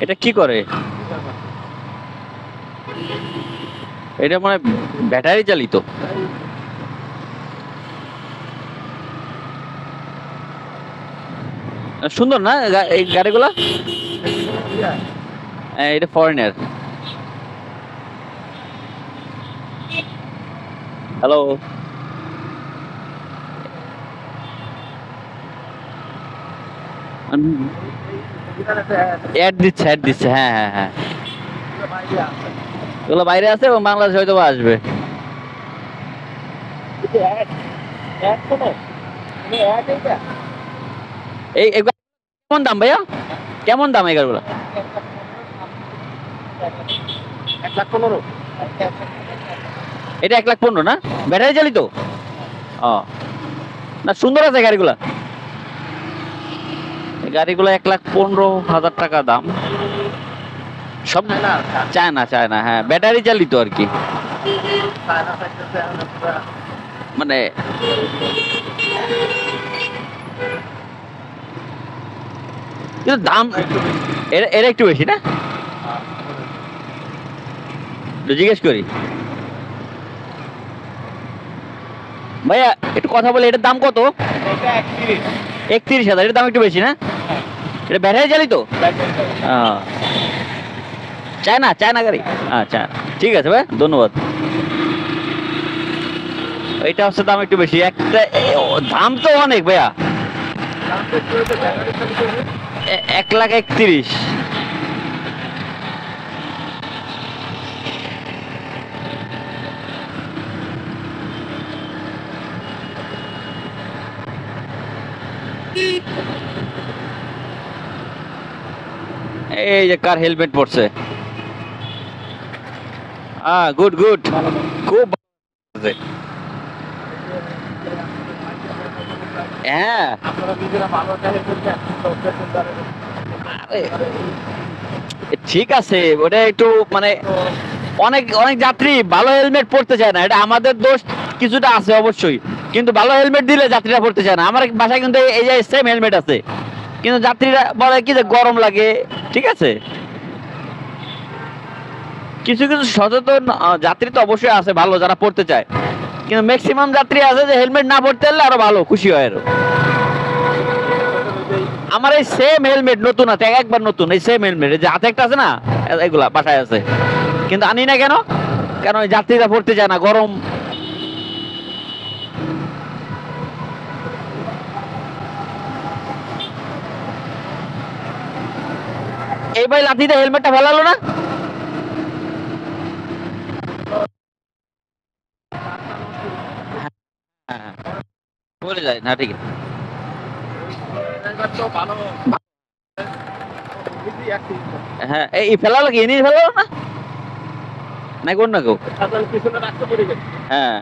এটা কি করে? এটা মানে ব্যাটারি চালিত। সুন্দর না এই গাড়িগুলা? এটা ফরেনার। হ্যালো, অ্যাড দিচ্ছে, অ্যাড দিচ্ছে। হ্যাঁ হ্যাঁ হ্যাঁ, এগুলো বাইরে আছে এবং বাংলাদেশে হয়তো আসবে। এই কেমন দাম ভাইয়া? কেমন দাম এই গাড়িগুলো? 1,15,000। এটা 1,15,000 না? ব্যাটারি চালিত? ও না, সুন্দর আছে গাড়িগুলা। এই গাড়িগুলো 1,15,000 টাকা দাম। সব চায়না, চায়না। হ্যাঁ, ব্যাটারি চালিত আর কি। মানে কিন্তু দাম এরা একটু বেশি না? জিজ্ঞেস করি ভাইয়া, একটু কথা বলে, এটার দাম কত? 31,000। এটার দাম একটু বেশি না? এটা ব্যাটারি চালিত? চায়না, চায়না গাড়ি। আচ্ছা, ঠিক আছে ভাই, ধন্যবাদ। এটা হচ্ছে দাম একটু বেশি। একটা দাম তো অনেক ভাইয়া, 1,31,000। এই যে কার হেলমেট পড়ছে। গুড গুড, খুব হ্যাঁ। ঠিক আছে, ওটা একটু মানে অনেক অনেক যাত্রী ভালো হেলমেট পড়তে চায় না, এটা আমাদের দোষ কিছুটা আছে অবশ্যই, কিন্তু ভালো হেলমেট দিলে যাত্রীরা পড়তে চায় না। আমার বাসায় কিন্তু এই যে সেম হেলমেট আছে, কিন্তু যাত্রীরা বলে কি যে গরম লাগে। ঠিক আছে, কিছু কিছু সচেতন যাত্রী তো অবশ্যই আছে ভালো, যারা পড়তে চায়, কিন্তু ম্যাক্সিমাম যাত্রী আছে যে হেলমেট না পড়তে পারলে আরো ভালো খুশি হয়। আরো আমার এই সেম হেলমেট নতুন আছে, একবার নতুন এই সেম হেলমেট, যে হাতে একটা আছে না, এগুলা বাসায় আছে, কিন্তু আনি না কেন? কারণ ওই যাত্রীরা পড়তে চায় না, গরম। এই ভাই লাঠিতে হেলমেটটা ফেলালো না? হ্যাঁ, বলে যায় না, ঠিক আছে। হ্যাঁ, এই ফেলালো কি, এনে ফেলালো না, না কোন না কেউ? হ্যাঁ,